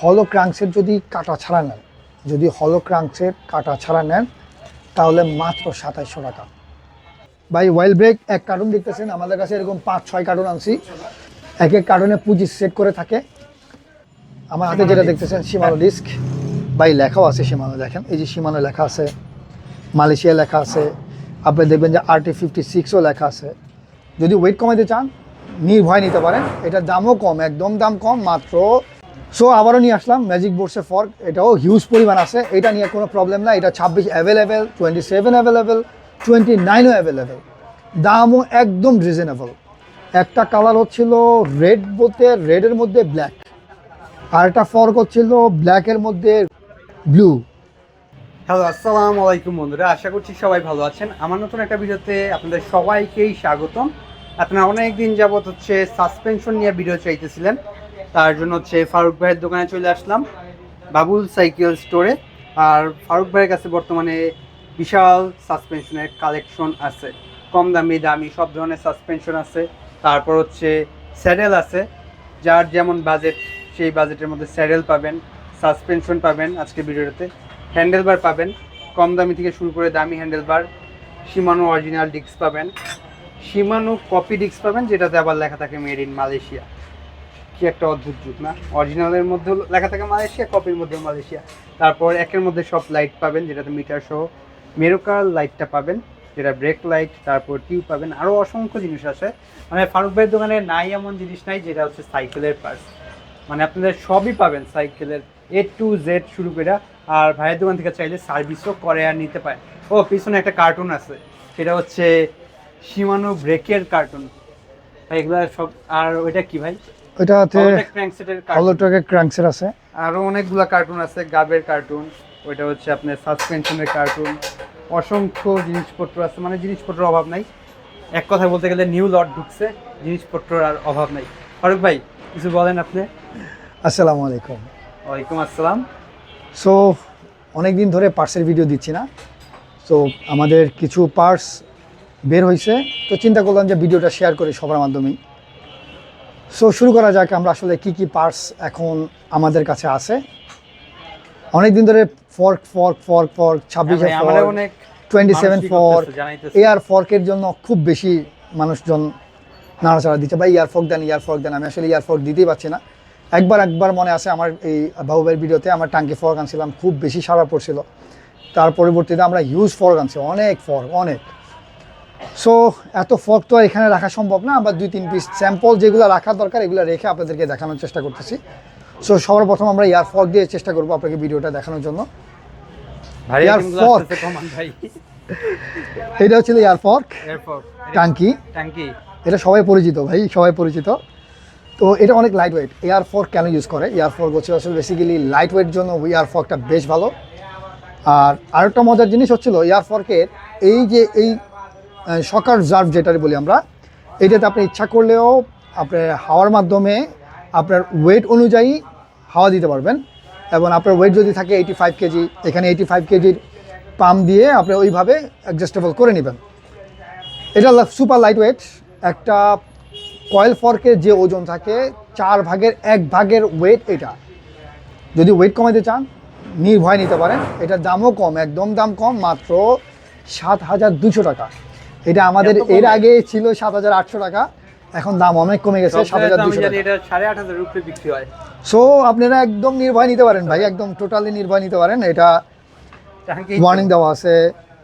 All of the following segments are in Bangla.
হলো ক্রাঙ্কসেট যদি কাটা ছাড়া নেন, যদি হলো ক্রাঙ্কসেট কাটা ছাড়া নেন তাহলে মাত্র 2700 টাকা। ভাই ওয়েল ব্রেক এক কার্টুন দেখতেছেন, আমাদের কাছে এরকম 5-6 কার্টুন আনছি, এক এক কার্টুনে 25 সেট করে থাকে। আমার হাতে যেটা দেখতেছেন শিমানো ডিস্ক, ভাই লেখাও আছে শিমানো, দেখেন এই যে শিমানো লেখা আছে, মালয়েশিয়া লেখা আছে, আপনি দেখবেন যে RT56ও লেখা আছে। যদি ওয়েট কমাইতে চান নির্ভয় নিতে পারেন, এটার দামও কম, একদম দাম কম মাত্র। সো আবারও নিয়ে আসলাম ম্যাজিক বোর্ডসের ফর্ক, এটাও হিউজ পরিমাণ আছে, এটা নিয়ে কোনো প্রবলেম না। এটা 26 অ্যাভেলেবেল, 27 অ্যাভেলেবেল, 29ও অ্যাভেলেবেল, দামও একদম রিজনেবল। একটা কালার হচ্ছিল রেড, বলতে রেডের মধ্যে ব্ল্যাক, আর একটা ফর্ক হচ্ছিল ব্ল্যাকের মধ্যে ব্লু। হ্যালো, আসসালামু আলাইকুম বন্ধুরা, আশা করছি সবাই ভালো আছেন। আমার নতুন একটা ভিডিওতে আপনাদের সবাইকেই স্বাগতম। আপনারা অনেক দিন যাবত সাসপেনশন নিয়ে ভিডিও চাইতেছিলেন, তার জন্য ফারুক ভাইয়ের দোকানে চলে আসলাম, বাবুল সাইকেল স্টোরে। আর ফারুক ভাইয়ের কাছে বর্তমানে বিশাল সাসপেনশনের কালেকশন আছে, কম দামি দামি সব ধরনের সাসপেনশন আছে। তারপর স্যাডেল আছে, যার যেমন বাজেট সেই বাজেটের মধ্যে স্যাডেল পাবেন, সাসপেনশন পাবেন আজকে ভিডিওতে, হ্যান্ডেলবার পাবেন, কম দামি থেকে শুরু করে দামি হ্যান্ডেলবার, শিমানো অরিজিনাল ডিস্ক পাবেন, শিমানো কপি ডিস্ক পাবেন যেটাতে আবার লেখা থাকে মেড ইন মালয়েশিয়া। কি একটা অদ্ভুত যুগ না, অরিজিনালের মধ্যে লেখা থাকে মালয়েশিয়া, কপির মধ্যে মালয়েশিয়া। তারপর একের মধ্যে সব লাইট পাবেন, যেটাতে মিটার সহ মেরোকার লাইটটা পাবেন, যেটা ব্রেক লাইট, তারপর টিউব পাবেন, আরও অসংখ্য জিনিস আছে। মানে ফারুক ভাইয়ের দোকানে নাই এমন জিনিস নাই যেটা সাইকেলের পার্টস, মানে আপনাদের সবই পাবেন সাইকেলের A to Z শুরু করে। আর ভাইয়ের দোকান থেকে চাইলে সার্ভিসও করে আর নিতে পারে। ও পিছনে একটা কার্টুন আছে, সেটা শিমানো ব্রেকের কার্টুন ভাই, এগুলো সব। আর ওইটা কি ভাই? ওইটাতে ক্র্যাঙ্কসেটের হলোট্র্যাকের ক্রাঙ্কসেট আছে, আরও অনেকগুলো কার্টুন আছে, গাবের কার্টুন, ওইটা আপনার সাসপেনশনের কার্টুন, অসংখ্য জিনিসপত্র আছে, মানে জিনিসপত্রের অভাব নাই। এক কথায় বলতে গেলে নিউ লট ঢুকছে, জিনিসপত্রের আর অভাব নাই। ফারুক ভাই কিছু বলেন আপনি। আসসালামু আলাইকুম। ওয়ালাইকুম আসসালাম। সো অনেক দিন ধরে পার্টসের ভিডিও দিচ্ছি না, সো আমাদের কিছু পার্টস বের হয়েছে, তো চিন্তা করলাম যে ভিডিওটা শেয়ার করি সবার মাধ্যমেই। সো শুরু করা যাক, আমরা আসলে কি কি পার্টস এখন আমাদের কাছে আছে। অনেক দিন ধরে fork fork fork fork 26 fork, 27 fork, air ফর্কের জন্য খুব বেশি মানুষজন নাড়াচাড়া দিচ্ছে, ভাই ইয়ার ফর্ক দেন, ইয়ার ফর্ক দেন। আমি আসলে ইয়ার ফর্ক দিতেই পারছি না। একবার মনে আছে আমার এই বাবুবের ভিডিওতে আমার টাঙ্কি ফর্ক আনছিলাম, খুব বেশি সাড়া পড়ছিল। তার পরবর্তীতে আমরা হিউজ ফর্ক আনছি, অনেক ফর্ক, অনেক। সো এত ফর্ক তো এখানে রাখা সম্ভব না, আমরা 2-3 পিস স্যাম্পল যেগুলো রাখার দরকার এগুলো রেখে আপনাদেরকে দেখানোর চেষ্টা করতেছি। সো সবার প্রথম আমরা ইয়ার ফর্ক দিয়ে চেষ্টা করবো আপনাকে ভিডিওটা দেখানোর জন্য। ইয়ার ফর্ক, এটা হচ্ছিল ইয়ার ফর্ক টাঙ্কি, এটা সবাই পরিচিত ভাই, সবাই পরিচিত। তো এটা অনেক লাইট ওয়েট। এয়ার ফর্ক কেন ইউজ করে? এয়ার ফর্ক হচ্ছে আসলে বেসিক্যালি লাইট ওয়েট জন্য এয়ার ফর্কটা বেশ ভালো। আর আরেকটা মজার জিনিস হচ্ছিল এয়ার ফর্কের এই যে এই শকার জার্ভ যেটাই বলি আমরা, এইটাতে আপনি ইচ্ছা করলেও আপনার হাওয়ার মাধ্যমে আপনার ওয়েট অনুযায়ী হাওয়া দিতে পারবেন। এবং আপনার ওয়েট যদি থাকে 85 কেজি, এখানে 85 কেজির পাম্প দিয়ে আপনি ওইভাবে অ্যাডজাস্টেবল করে নেবেন। এটা সুপার লাইট ওয়েট। একটা কয়েল ফর্কের যে ওজন থাকে 4 ভাগের 1 ভাগের ওয়েট এটা। যদি ওয়েট কমাইতে চান নির্ভয় নিতে পারেন, এটার দামও কম, একদম দাম কম, মাত্র 7200 টাকা। এটা আমাদের এর আগে ছিল 7800 টাকা, এখন দাম অনেক কমে গেছে, 7200 টাকা। এটা 8500 রুপিতে বিক্রি হয়। সো আপনারা একদম নির্ভয় নিতে পারেন ভাই, একদম টোটালি নির্ভয় নিতে পারেন। এটা ওয়ার্নিং দেওয়া আছে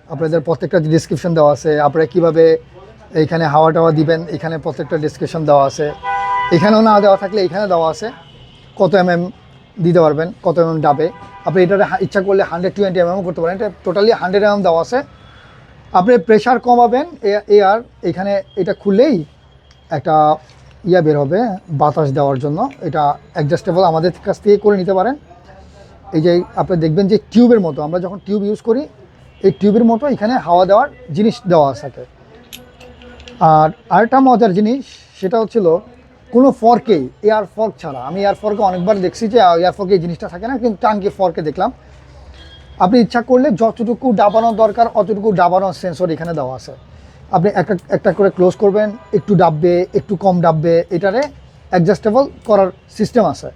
আপনাদের, প্রত্যেকটা ডিসক্রিপশন দেওয়া আছে, আপনারা কীভাবে এইখানে হাওয়া টাওয়া দিবেন, এখানে প্রত্যেকটা ডিসক্রিপশন দেওয়া আছে। এখানেও না দেওয়া থাকলে এখানে দেওয়া আছে, কত দিতে পারবেন, কত ডাবে। আপনি এটা ইচ্ছা করলে 120 করতে পারেন, এটা টোটালি 100 দেওয়া আছে। আপনি প্রেশার কমাবেন এয়ার, এখানে এটা খুললেই একটা বের হবে বাতাস দেওয়ার জন্য, এটা অ্যাডজাস্টেবল আমাদের কাছ থেকে করে নিতে পারেন। এই যে আপনি দেখবেন যে টিউবের মতো, আমরা যখন টিউব ইউজ করি এই টিউবের মতো এখানে হাওয়া দেওয়ার জিনিস দেওয়া থাকে। আর আরেকটা মজার জিনিস সেটা হচ্ছিল কোনো ফর্কেই এয়ার ফর্ক ছাড়া, আমি এয়ার ফর্কে অনেকবার দেখছি যে এয়ার ফর্কে এই জিনিসটা থাকে না, কিন্তু টাঙ্কি ফর্কে দেখলাম আপনি ইচ্ছা করলে যতটুকু ডাবানোর দরকার অতটুকু ডাবানোর সেন্সর এখানে দেওয়া আছে। আপনি একটা করে ক্লোজ করবেন, একটু ডাববে, একটু কম ডাববে, এটারে অ্যাডজাস্টেবল করার সিস্টেম আছে।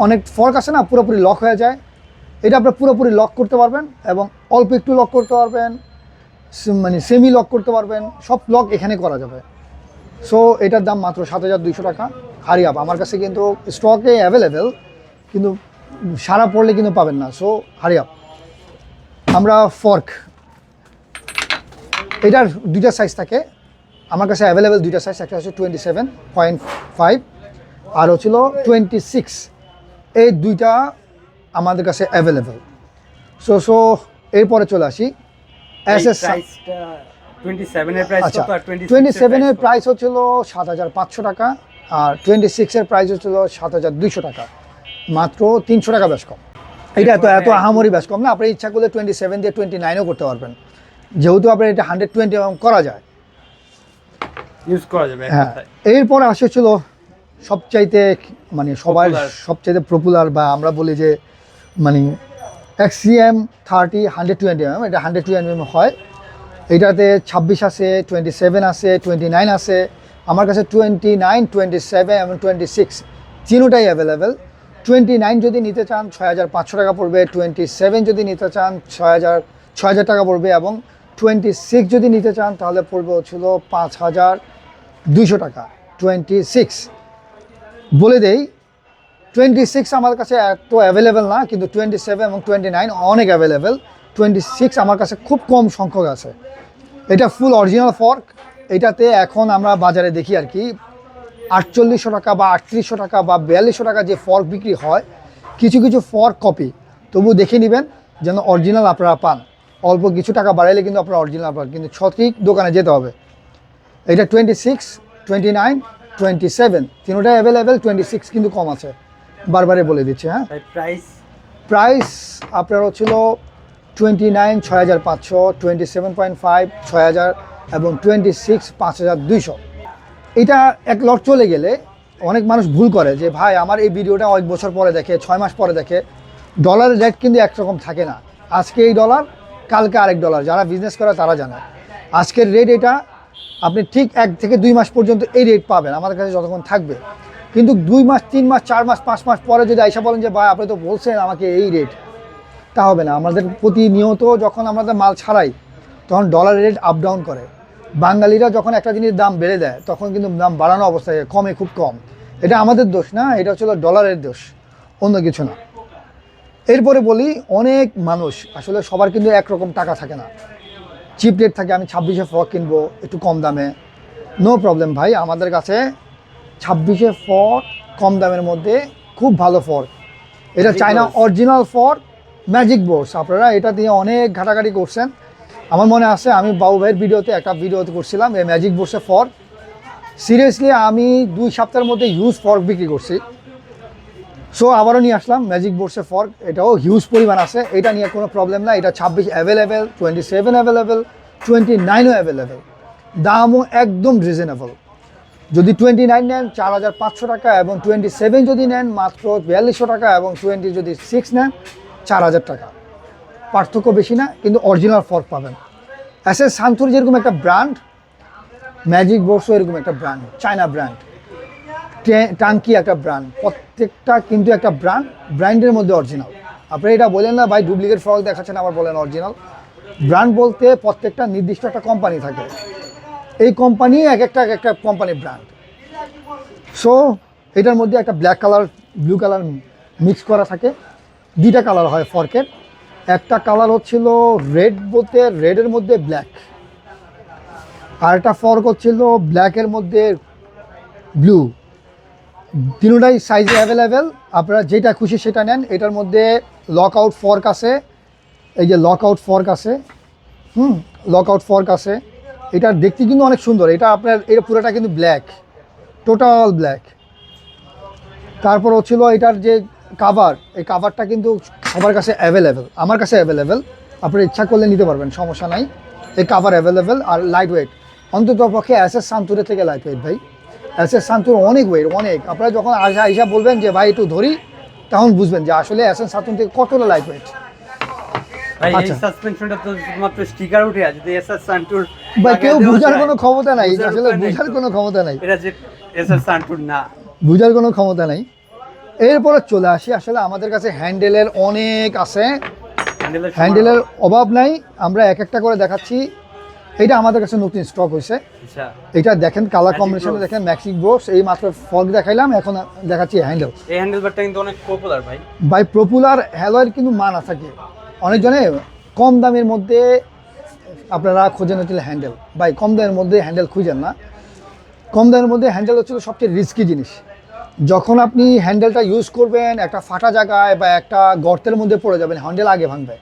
অনেক ফর্ক আছে না পুরোপুরি লক হয়ে যায়, এটা আপনার পুরোপুরি লক করতে পারবেন এবং অল্প একটু লক করতে পারবেন, মানে সেমি লক করতে পারবেন, সব লক এখানে করা যাবে। সো এটার দাম মাত্র 7,200 টাকা। হারি আপ আমার কাছে কিন্তু স্টকে অ্যাভেলেবেল, কিন্তু সারা পড়লে কিন্তু পাবেন না। So hurry up. আমরা ফর্ক, এটার দুইটা সাইজ থাকে আমার কাছে অ্যাভেলেবেল, দুইটা সাইজ, একটা হচ্ছে 27.5 আর হচ্ছিল 26, এই দুইটা আমাদের কাছে অ্যাভেলেবেল। সো এরপরে চলে আসি এসএস। প্রাইসটা 27 এর প্রাইস আচ্ছা, কত আর 27 এর প্রাইস হচ্ছিল 7,500 টাকা আর 26 এর প্রাইস হচ্ছিল 7,200 টাকা, মাত্র 300 টাকা বেশ কম। এটা এত আহামরি বেশ কম না, আপনি ইচ্ছা করলে 27 দিয়ে 29ও করতে পারবেন, যেহেতু আপনার এটা 120 করা যায়, ইউজ করা যাবে। হ্যাঁ। এরপরে আসছিল সবচাইতে মানে সবার সবচাইতে পপুলার, বা আমরা বলি যে মানে XCM 30 120 এটা 120 হয়। এটাতে 26 আছে, 27 আছে, 29 আছে। আমার কাছে 29, 27 এবং 26 তিনটাই অ্যাভেলেবেল। 29 যদি নিতে চান 6,500 টাকা পড়বে, 27 যদি নিতে চান 6,000 টাকা পড়বে এবং 26 যদি নিতে চান তাহলে পড়বে হচ্ছিল 5,200 টাকা। 26 বলে দেই 26 আমার কাছে এত অ্যাভেলেবেল না, কিন্তু 27 এবং 29 অনেক অ্যাভেলেবেল। 26 আমার কাছে খুব কম সংখ্যক আছে। এটা ফুল অরিজিনাল ফর্ক। এটাতে এখন আমরা বাজারে দেখি আর কি 4,800 টাকা বা 3,800 টাকা বা 4,200 টাকা যে ফর্ক বিক্রি হয়, কিছু কিছু ফর্ক কপি, তবু দেখে নেবেন যেন অরিজিনাল আপনারা পান। অল্প কিছু টাকা বাড়াইলে কিন্তু আপনারা অরিজিনাল পান, কিন্তু সঠিক দোকানে যেতে হবে। এটা 26, 29, 27 তিনটাই অ্যাভেলেবেল। 26 কিন্তু কম আছে, বারবারে বলে দিচ্ছি। হ্যাঁ, প্রাইস আপনার হচ্ছিল 29 6,500, 27.5 6,000 এবং 26 5,200। এটা এক লট চলে গেলে অনেক মানুষ ভুল করে যে ভাই আমার এই ভিডিওটা অনেক বছর পরে দেখে, 6 মাস পরে দেখে। ডলারের রেট কিন্তু একরকম থাকে না, আজকে এই ডলার কালকে আরেক ডলার, যারা বিজনেস করে তারা জানে। আজকের রেট এটা, আপনি ঠিক 1 থেকে 2 মাস পর্যন্ত এই রেট পাবেন আমাদের কাছে যতক্ষণ থাকবে, কিন্তু 2 মাস 3 মাস 4 মাস 5 মাস পরে যদি আইসা বলেন যে ভাই আপনি তো বলছেন আমাকে এই রেট, তা হবে না। আমাদের প্রতিনিয়ত যখন আমাদের মাল ছাড়াই তখন ডলারের রেট আপ ডাউন করে। বাঙালিরা যখন একটা জিনিস দাম বেড়ে দেয় তখন কিন্তু দাম বাড়ানো অবস্থায় কমে, খুব কম। এটা আমাদের দোষ না, এটা হচ্ছিল ডলারের দোষ, অন্য কিছু না। এরপরে বলি, অনেক মানুষ আসলে সবার কিন্তু একরকম টাকা থাকে না, চিপ রেট থাকে। আমি 26-এ ফর্ক কিনবো একটু কম দামে, নো প্রবলেম ভাই, আমাদের কাছে 26-এ ফর্ক কম দামের মধ্যে খুব ভালো ফর্ক। এটা China original fork, magic boards. আপনারা এটা দিয়ে অনেক ঘাটাঘাটি করছেন, আমার মনে আছে আমি বাবু ভাইয়ের ভিডিওতে একটা ভিডিওতে করছিলাম এই ম্যাজিক বোর্ডসের ফর্ক। সিরিয়াসলি আমি 2 সপ্তাহের মধ্যে হিউজ ফর্ক বিক্রি করছি। সো আবারও নিয়ে আসলাম ম্যাজিক বোর্ডসের ফর্ক, এটাও হিউজ পরিমাণ আছে, এটা নিয়ে কোনো প্রবলেম না। এটা 26 অ্যাভেলেবেল, 27 অ্যাভেলেবেল, 29ও অ্যাভেলেবেল, দামও একদম রিজনেবল। যদি 29 নেন 4,500 টাকা এবং 27 যদি নেন মাত্র 4,200 টাকা এবং 26 নেন 4,000 টাকা। পার্থক্য বেশি না, কিন্তু অরিজিনাল ফর্ক পাবেন। এসএস সান্থুর যেরকম একটা ব্র্যান্ড, ম্যাজিক বোর্ডসও এরকম একটা ব্র্যান্ড, চায়না ব্র্যান্ড। টাঙ্কি একটা ব্র্যান্ড, প্রত্যেকটা কিন্তু একটা ব্র্যান্ডের মধ্যে অরিজিনাল। আপনি এটা বলেন না ভাই ডুপ্লিকেট ফর্ক দেখাচ্ছেন আবার বলেন অরিজিনাল। ব্র্যান্ড বলতে প্রত্যেকটা নির্দিষ্ট একটা কোম্পানি থাকে, এই কোম্পানি এক একটা কোম্পানির ব্র্যান্ড। সো এটার মধ্যে একটা black colour blue colour mix করা থাকে, 2টা কালার হয় ফর্কের। একটা কালার হচ্ছিল রেড, বলতে রেডের মধ্যে ব্ল্যাক, আর একটা ফর্ক হচ্ছিল ব্ল্যাকের মধ্যে ব্লু। তিনটাই সাইজে অ্যাভেলেবেল, আপনারা যেটা খুশি সেটা নেন। এটার মধ্যে লক আউট ফর্ক আছে, এই যে লক আউট ফর্ক আছে, লক আউট ফর্ক আছে। এটা দেখতে কিন্তু অনেক সুন্দর, এটা আপনার এটা পুরোটা কিন্তু ব্ল্যাক, টোটাল ব্ল্যাক। তারপর হচ্ছিল এটার যে কাভার, এই কাভারটা কিন্তু সবার কাছে অ্যাভেলেবেল, আমার কাছে অ্যাভেলেবেল, আপনারা ইচ্ছা করলে নিতে পারবেন, সমস্যা নাই। এই কাভার অ্যাভেলেবেল আর লাইট ওয়েট, অন্তত পক্ষে এসএস সান্তুরের থেকে লাইট ওয়েট ভাই। এসএস সান্তুর অনেক ওয়েট, অনেক। আপনারা যখন আইসা বলবেন যে ভাই একটু ধরি, তখন বুঝবেন যে আসলে এসএস সান্তুর থেকে কতটা লাইট ওয়েট। ভাই এই সাসপেনশনটা তো শুধুমাত্র স্টিকার উঠে আছে, যদি এসএস সান্টুর ভাই কেউ বুঝার কোনো ক্ষমতা নাই, আসলে বুঝার কোনো ক্ষমতা নাই, এটা যে এসএস সান্টুর না, বুঝার কোনো ক্ষমতা নাই। এরপরে চলে আসি, আসলে আমাদের কাছে হ্যান্ডেলের অনেক আছে, হ্যান্ডেলের হ্যান্ডেলের অভাব নাই। আমরা এক একটা করে দেখাচ্ছি। এটা আমাদের কাছে নতুন স্টক হয়েছে। আচ্ছা, এটা দেখেন কালার Magic কম্বিনেশনে Bros। দেখেন ম্যাক্সিক ব্রোস, এই মাত্র ফর্ক দেখাইলাম, এখন দেখাচ্ছি হ্যান্ডেল। এই হ্যান্ডেল বারটা কিন্তু অনেক পপুলার ভাই। বাই পপুলার হ্যালোয়ের কিন্তু মান থাকে অনেকজনে কম দামের মধ্যে আপনারা খোঁজেন হচ্ছিল হ্যান্ডেল, বাই কম দামের মধ্যে হ্যান্ডেল খুঁজেন না। কম দামের মধ্যে হ্যান্ডেল হচ্ছিল সবচেয়ে রিস্কি জিনিস। যখন আপনি হ্যান্ডেলটা ইউজ করবেন একটা ফাটা জায়গায় বা একটা গর্তের মধ্যে পড়ে যাবেন, হ্যান্ডেল আগে ভাঙবে,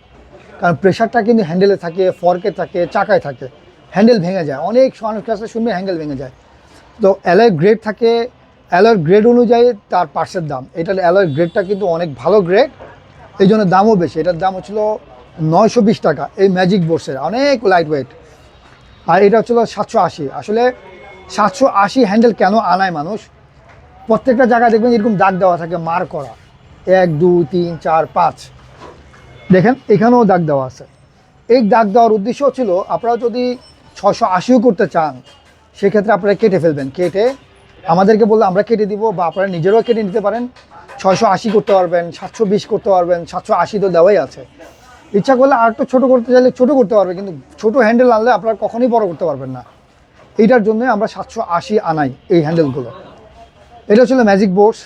কারণ প্রেশারটা কিন্তু হ্যান্ডেলে থাকে, ফর্কে থাকে, চাকায় থাকে, হ্যান্ডেল ভেঙে যায়। অনেক মানুষ কাছে শুনবে হ্যান্ডেল ভেঙে যায়। তো অ্যালয়ের গ্রেড থাকে, অ্যালয়ের গ্রেড অনুযায়ী তার পার্টসের দাম। এটার অ্যালয়ের গ্রেডটা কিন্তু অনেক ভালো গ্রেড, এই জন্য দামও বেশি। এটার দাম হচ্ছিল 920 টাকা, এই ম্যাজিক বোর্ডসের, অনেক লাইট ওয়েট। আর এটা হচ্ছিল 780। আসলে 780 হ্যান্ডেল কেন আনায় মানুষ, প্রত্যেকটা জায়গায় দেখবেন এরকম দাগ দেওয়া থাকে, মার করা 1 2 3 4 5, দেখেন এখানেও দাগ দেওয়া আছে। এই দাগ দেওয়ার উদ্দেশ্য ছিল আপনারা যদি 680ও করতে চান সেক্ষেত্রে আপনারা কেটে ফেলবেন, কেটে আমাদেরকে বললে আমরা কেটে দিব, বা আপনারা নিজেরাও কেটে নিতে পারেন। 680 করতে পারবেন, 720 করতে পারবেন, 780 তো দেওয়াই আছে। ইচ্ছা করলে আর একটু ছোটো করতে চাইলে ছোটো করতে পারবে, কিন্তু ছোটো হ্যান্ডেল আনলে আপনারা কখনোই বড় করতে পারবেন না। এইটার জন্য আমরা 780 আনাই এই হ্যান্ডেলগুলো। এটা ছিল ম্যাজিক বোর্ডস,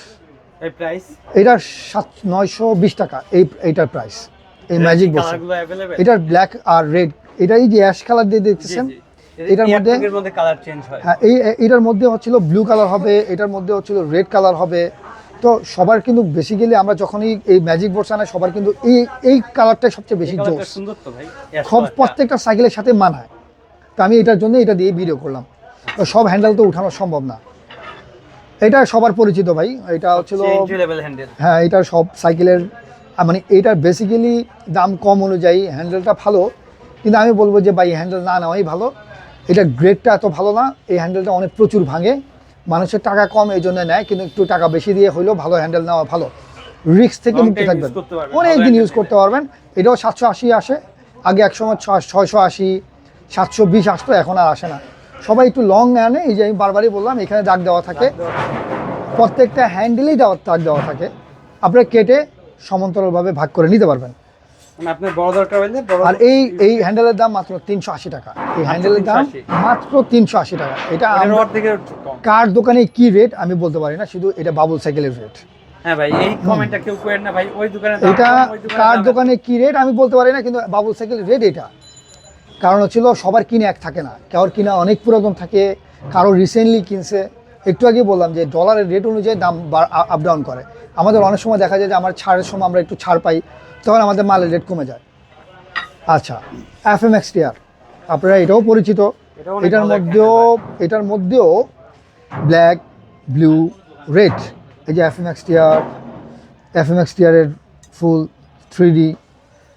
এই প্রাইস এটা 920 টাকা, এইটার প্রাইস এই ম্যাজিক বোর্ডস। কালারগুলো अवेलेबल। এটার ব্ল্যাক আর রেড, এটাই যে অ্যাশ কালার দিয়ে দেখতেছেন, এটার মধ্যে কালার চেঞ্জ হয়। হ্যাঁ, এটার মধ্যে হচ্ছিল ব্লু কালার হবে, এটার মধ্যে হচ্ছিল রেড কালার হবে। তো সবার কিন্তু বেসিক্যালি আমরা যখনই এই ম্যাজিক বোর্ডস আনাই সবার কিন্তু এই কালারটাই সবচেয়ে বেশি জোস, সুন্দর তো ভাই, প্রত্যেকটা সাইকেলের সাথে মানায়। তো আমি এটার জন্য এটা দিয়ে ভিডিও করলাম। তো সব হ্যান্ডেল তো উঠানো সম্ভব না, এটা সবার পরিচিত ভাই। এটা হচ্ছিল হ্যান্ডেল। হ্যাঁ, এটা সব সাইকেলের মানে এটার বেসিক্যালি দাম কম অনুযায়ী হ্যান্ডেলটা ভালো, কিন্তু আমি বলবো যে ভাই হ্যান্ডেল না নেওয়াই ভালো। এটার গ্রেডটা এত ভালো না, এই হ্যান্ডেলটা অনেক প্রচুর ভাঙে, মানুষের টাকা কম এই জন্য নেয়, কিন্তু একটু টাকা বেশি দিয়ে হইলেও ভালো হ্যান্ডেল নেওয়া ভালো, রিস্ক থেকে মুক্তি থাকবেন, অনেক দিন ইউজ করতে পারবেন। এটাও 780 আসে, আগে একসময় 680 720 আসতো, এখন আর আসে না, সবাই একটু লং আনে। এই যে আমি বারবারই বললাম এখানে দাগ দেওয়া থাকে, প্রত্যেকটা হ্যান্ডেলেই দাগ দেওয়া থাকে, আপনারা কেটে সমান্তরালভাবে ভাগ করে নিতে পারবেন। মানে আপনার বড় দরকার হলে বড়। আর এই হ্যান্ডেলের দাম মাত্র 380 টাকা, এই হ্যান্ডেলের দাম 380 মাত্র 380 টাকা। এটা রড থেকে কম। কার দোকানে কি রেট আমি বলতে পারি না, শুধু এটা বাবুল সাইকেলের রেট। হ্যাঁ ভাই, এই কমেন্টটা কেউ করেন না ভাই, ওই দোকানে এটা কার দোকানে কি রেট আমি বলতে পারি না, কিন্তু বাবুল সাইকেল রেট এটা। কারণ হচ্ছিল সবার কিনে এক থাকে না, কারোর কিনা অনেক পুরাতন থাকে, কারো রিসেন্টলি কিনছে। একটু আগে বললাম যে ডলারের রেট অনুযায়ী দাম আপ ডাউন করে। আমাদের অনেক সময় দেখা যায় যে আমার ছাড়ের সময় আমরা একটু ছাড় পাই, তখন আমাদের মালের রেট কমে যায়। আচ্ছা, FMXTR আপনারা এটাও পরিচিত। এটার মধ্যেও ব্ল্যাক, ব্লু, রেড, এই যে FMXTR এর ফুল 3D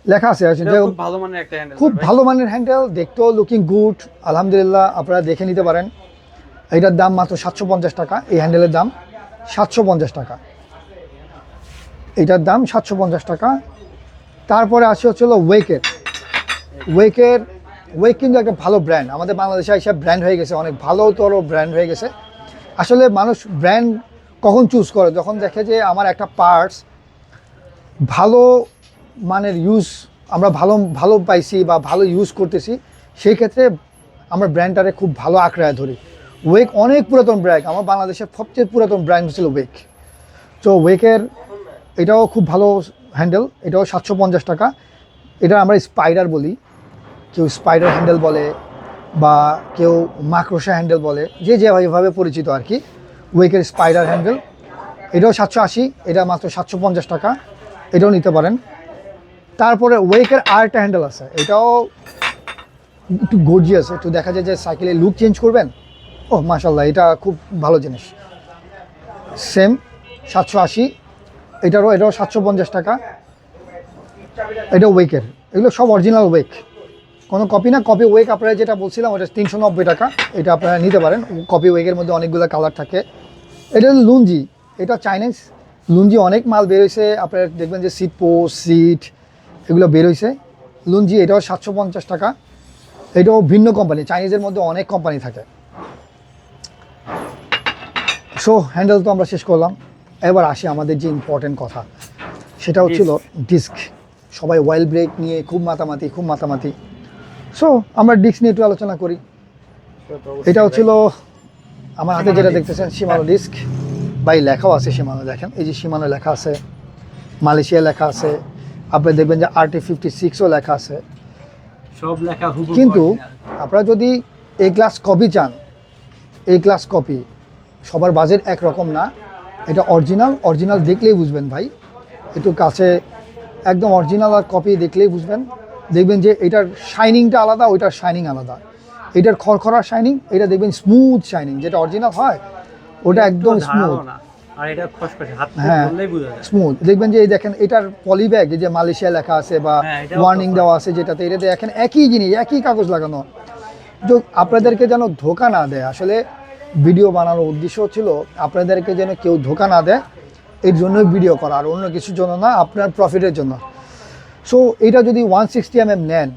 লেখা আছে। খুব ভালো মানের একটা হ্যান্ডেল, খুব ভালো মানের হ্যান্ডেল, দেখতেও লুকিং গুড, আলহামদুলিল্লাহ। আপনারা দেখে নিতে পারেন। এটার দাম মাত্র 750 টাকা, এই হ্যান্ডেলের দাম 750 টাকা, এটার দাম 750 টাকা। তারপরে আসে হচ্ছিল ওয়েক কিন্তু একটা ভালো ব্র্যান্ড, আমাদের বাংলাদেশে এসে ব্র্যান্ড হয়ে গেছে, অনেক ভালোতর ব্র্যান্ড হয়ে গেছে। আসলে মানুষ ব্র্যান্ড কখন চুজ করে, যখন দেখে যে আমার একটা পার্টস ভালো মানের ইউজ আমরা ভালো পাইছি বা ভালো ইউজ করতেছি, সেই ক্ষেত্রে আমরা ব্র্যান্ডটারে খুব ভালো আঁকড়ায় ধরি। ওয়েক অনেক পুরাতন ব্র্যান্ড, আমার বাংলাদেশের সবচেয়ে পুরাতন ব্র্যান্ড ছিল ওয়েক। তো ওয়েকের এটাও খুব ভালো হ্যান্ডেল, এটাও 750 টাকা। এটা আমরা স্পাইডার বলি, কেউ স্পাইডার হ্যান্ডেল বলে বা কেউ মাকড়সা হ্যান্ডেল বলে, যে যেভাবে পরিচিত আর কি। ওয়েকের স্পাইডার হ্যান্ডেল এটাও 780, এটা মাত্র 750 টাকা, এটাও নিতে পারেন। তারপরে ওয়েকের আরেকটা হ্যান্ডেল আছে, এটাও একটু গর্জিয়াস, একটু দেখা যায় যে সাইকেলের লুক চেঞ্জ করবেন, ও মাশাল্লাহ, এটা খুব ভালো জিনিস। সেম 780, এটাও 750 টাকা। এটা ওয়েকের, এগুলো সব অরিজিনাল ওয়েক, কোনো কপি না। কপি ওয়েক আপনারা যেটা বলছিলাম ওটা 390 টাকা, এটা আপনারা নিতে পারেন। কপি ওয়েকের মধ্যে অনেকগুলো কালার থাকে। এটা লুঞ্জি, এটা চাইনিজ লুঞ্জি, অনেক মাল বেরোইছে, আপনারা দেখবেন যে সিট এগুলো বেরোইছে লুঞ্জি, এটাও 750 টাকা। এটাও ভিন্ন কোম্পানি, চাইনিজের মধ্যে অনেক কোম্পানি থাকে। সো হ্যান্ডেল তো আমরা শেষ করলাম, এবার আসি আমাদের যে ইম্পর্টেন্ট কথা, সেটা হচ্ছিল ডিস্ক। সবাই ওয়াইল ব্রেক নিয়ে খুব মাতামাতি। সো আমরা ডিস্ক নিয়ে একটু আলোচনা করি। এটা হচ্ছিল আমার হাতে যেটা দেখতেছেন শিমানো ডিস্ক। ভাই লেখাও আছে শিমানো, দেখেন এই যে শিমানো লেখা আছে, মালয়েশিয়া লেখা আছে, আপনি দেখবেন যে RT56ও লেখা আছে। সব লেখা হুবহু কিন্তু original। আপনারা যদি এ ক্লাস কপি চান, এ ক্লাস কপি সবার বাজেট একরকম না। এটা অরিজিনাল দেখলেই বুঝবেন ভাই, একটু কাছে একদম অরিজিনাল আর কপি দেখলেই বুঝবেন। দেখবেন যে এটার শাইনিংটা আলাদা, ওইটার শাইনিং আলাদা। এটার খড়খড়া শাইনিং, এটা দেখবেন স্মুথ শাইনিং। যেটা অরিজিনাল হয় ওটা একদম স্মুথ, আর এটা খসখসে, হাত হ্যাঁ ধরলেই বোঝা যায়। স্মুথ। দেখবেন যে এই দেখেন এটার পলি ব্যাগ, যে মালয়েশিয়া লেখা আছে বা হ্যাঁ, এটাও ওয়ার্নিং তো দেওয়া আছে, যেটাতে এটাতে দেখেন একই জিনিস, একই কাগজ লাগানো। তো আপনাদেরকে যেন ধোকা না দেয়, আসলে ভিডিও বানানোর উদ্দেশ্য ছিল আপনাদেরকে যেন কেউ ধোকা না দেয়, এর জন্যই ভিডিও করা, আর অন্য কিছুর জন্য না, আপনার প্রফিটের জন্য। সো এটা যদি 160mm নেন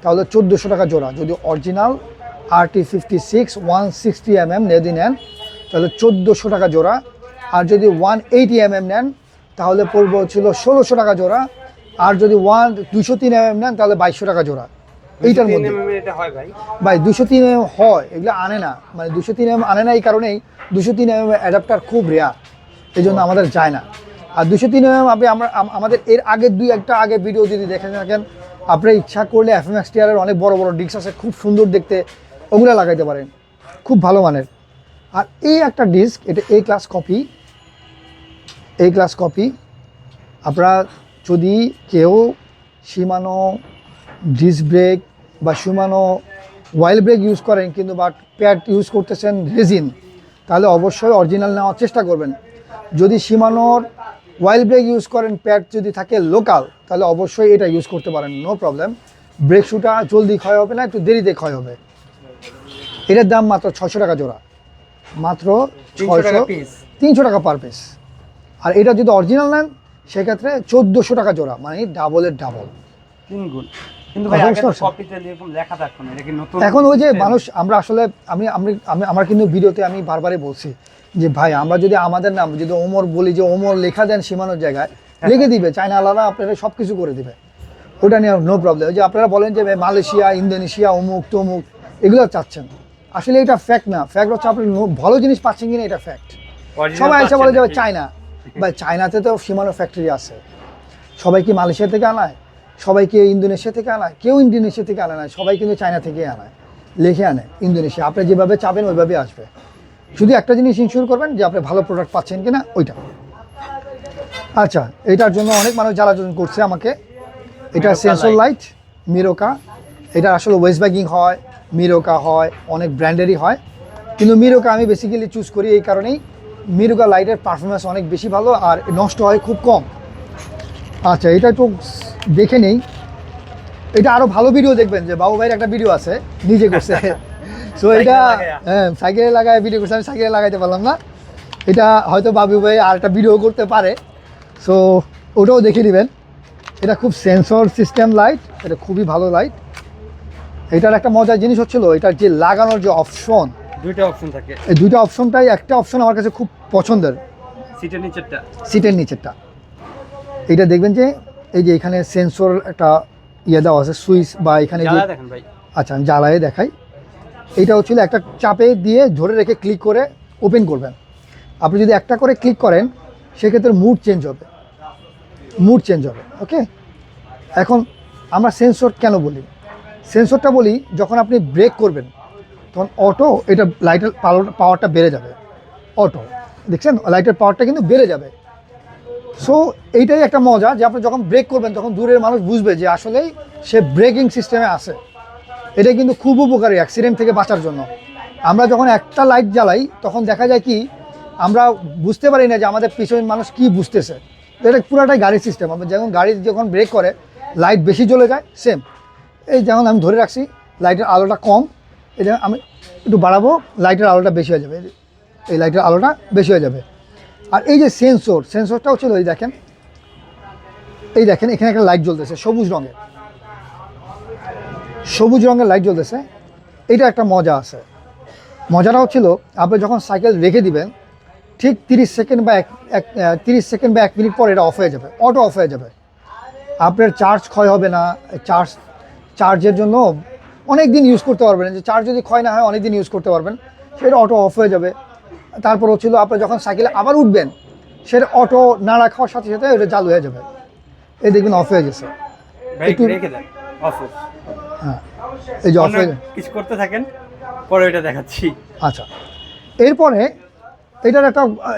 তাহলে 1400 টাকা জোড়া। যদি অরিজিনাল RT56 160mm যদি নেন তাহলে 1400 টাকা জোড়া। আর যদি 180mm নেন তাহলে পড়বে হচ্ছিল 1600 টাকা জোড়া। আর যদি 203mm নেন তাহলে 2200 টাকা জোড়া। এইটার মধ্যে 203 mm এটা হয় ভাই। ভাই 203mm হয়, এগুলো আনে না, মানে 203mm আনে না এই কারণেই 203mm অ্যাডাপ্টার খুব রেয়ার, এই জন্য আমাদের যায় না। আর 203mm আমাদের এর আগের একটা আগে ভিডিও যদি দেখে থাকেন, আপনারা ইচ্ছা করলে FMXTR এর অনেক বড় ডিস্ক আছে, খুব সুন্দর দেখতে, ওগুলো লাগাইতে পারেন, খুব ভালো মানের। আর এই একটা ডিস্ক, এটা এ ক্লাস কপি। আপনারা যদি কেউ শিমানো ডিস্ক ব্রেক বা শিমানো ওয়াইল ব্রেক ইউজ করেন কিন্তু বাট প্যাড ইউজ করতেছেন রেজিন, তাহলে অবশ্যই অরিজিনাল নেওয়ার চেষ্টা করবেন। যদি শিমানোর ওয়াইল ব্রেক ইউজ করেন, প্যাড যদি থাকে লোকাল, তাহলে অবশ্যই এটা ইউজ করতে পারেন, নো প্রবলেম। ব্রেক শুটা জলদি ক্ষয় হবে না, একটু দেরিতে ক্ষয় হবে। এটার দাম মাত্র 600 টাকা জোড়া, মাত্র 300 টাকা পিস। 300 টাকা পার পিস। আর এটা যদি অরিজিনাল নেন সেক্ষেত্রে 1400 টাকা জোড়া, মানে ডাবলের ডাবল, 3 গুণ। কিন্তু ভাই কথা আগে তো বুঝতে পারছেন? কপিতে এরকম লেখা থাকতো না, এটা কি নতুন? এখন ওই যে মানুষ, আমরা আসলে আমার কিন্তু ভিডিওতে আমি বারবারই বলছি যে ভাই আমরা যদি আমাদের নাম যদি ওমর বলি, যে ওমর লেখা দেন সীমানোর জায়গায়, লিখে দিবে চায়না আলাদা, আপনারা সব কিছু করে দিবে, ওটা নিয়ে নো প্রবলেম। ওই যে আপনারা বলেন যে মালয়েশিয়া, ইন্দোনেশিয়া, অমুক তমুক, এগুলো চাচ্ছেন, আসলে এটা ফ্যাক্ট না। ফ্যাক্ট হচ্ছে আপনি ভালো জিনিস পাচ্ছেন কিনা, এটা ফ্যাক্ট। Original সবাই এসে পাচ্ছেন বলে যে নাকি? চায়না, বা চায়নাতে তো সীমানো ফ্যাক্টরি আছে। সবাই কি মালয়েশিয়া থেকে আনায়? সবাই কি ইন্দোনেশিয়া থেকে আনায়? কেউ ইন্দোনেশিয়া থেকে আনে না, সবাই কিন্তু চায়না থেকে আনায়, লিখে আনে ইন্দোনেশিয়া। আপনি যেভাবে চাবেন ওইভাবে আসবে। শুধু একটা জিনিস ইনশিওর করবেন যে আপনি ভালো প্রোডাক্ট পাচ্ছেন কিনা, ওইটা। আচ্ছা, এটার জন্য অনেক মানুষ জ্বালাতন করছে আমাকে। এটা মিরোকা সেন্সর লাইট। লাইট, মিরোকা। এটা আসলে ওয়েস্ট ব্যাগিং হয়, মিরোকা হয়, অনেক ব্র্যান্ডেরই হয়, কিন্তু মিরোকা আমি বেসিক্যালি চুজ করি এই কারণেই, মিরোকা লাইটের পারফরমেন্স অনেক বেশি ভালো আর নষ্ট হয় খুব কম। আচ্ছা, এটা একটু দেখে নেই। এটা আরও ভালো ভিডিও দেখবেন, যে বাবু ভাইয়ের একটা ভিডিও আছে নিজে করছে। সো এটা হ্যাঁ সাইকেলে লাগায় ভিডিও করছে, আমি সাইকেলে লাগাইতে পারলাম না। এটা হয়তো বাবু ভাই আর একটা ভিডিও করতে পারে, সো ওটাও দেখে নেবেন। এটা খুব সেন্সর সিস্টেম লাইট, এটা খুবই ভালো লাইট। এটার একটা মজার জিনিস হচ্ছিল, এটার যে লাগানোর যে অপশন, দুইটা অপশন থাকে, এই দুইটা অপশনটাই, একটা অপশন আমার কাছে খুব পছন্দের, সিটের নিচেরটা। সিটের নিচেরটা। এটা দেখবেন যে এই যে এখানে সেন্সর একটা ইয়ে দেওয়া আছে, সুইচ বা এখানে যে, জ্বালা দেখেন ভাই। আচ্ছা আমি জ্বালায়ে দেখাই। এইটা হচ্ছিল একটা চাপে দিয়ে ধরে রেখে ক্লিক করে ওপেন করবেন। আপনি যদি একটা করে ক্লিক করেন সেক্ষেত্রে মুড চেঞ্জ হবে, ওকে। এখন আমরা সেন্সর কেন বলি? সেন্সরটা বলি যখন আপনি ব্রেক করবেন তখন অটো এটা লাইটের পাওয়ারটা বেড়ে যাবে, অটো দেখছেন লাইটের পাওয়ারটা কিন্তু বেড়ে যাবে। সো এইটাই একটা মজা, যে আপনি যখন ব্রেক করবেন তখন দূরের মানুষ বুঝবে যে আসলেই সে ব্রেকিং সিস্টেমে আছে। এটা কিন্তু খুব উপকারী অ্যাক্সিডেন্ট থেকে বাঁচার জন্য। আমরা যখন একটা লাইট জ্বালাই তখন দেখা যায় কি, আমরা বুঝতে পারি না যে আমাদের পিছনের মানুষ কি বুঝতেছে। এটা পুরাটাই গাড়ির সিস্টেম। আমরা গাড়ি যখন ব্রেক করে লাইট বেশি জ্বলে যায়, সেম এই যেমন আমি ধরে রাখছি লাইটের আলোটা কম, এই যেমন আমি একটু বাড়াবো, লাইটের আলোটা বেশি হয়ে যাবে, এই লাইটের আলোটা বেশি হয়ে যাবে। আর এই যে সেন্সরটাও ছিল, এই দেখেন এখানে একটা লাইট জ্বলতেছে সবুজ রঙের লাইট জ্বলতেছে। এটা একটা মজা আছে। মজাটা হচ্ছিল আপনি যখন সাইকেল রেখে দিবেন ঠিক 30 সেকেন্ড বা 30 সেকেন্ড বা 1 মিনিট পর এটা অফ হয়ে যাবে, অটো অফ হয়ে যাবে। আপনার চার্জ ক্ষয় হবে না। চার্জের জন্য অনেক দিন ইউজ করতে পারবেন, যে চার্জ যদি ক্ষয় না হয় অনেক দিন ইউজ করতে পারবেন। সেটা অটো অফ হয়ে যাবে। তারপর হচ্ছিল আপনি যখন সাইকেলে আবার উঠবেন, সেটা অটো না রাখার সাথে সাথে এটা চালু হয়ে যাবে। এই দেখবেন অফ হয়ে গেছে। ব্রেক একটু রেখে দেন, অফ। হ্যাঁ, এই যে অফ হয়ে গেছে। কিছু করতে থাকেন, পরে এটা দেখাচ্ছি। আচ্ছা, এরপরে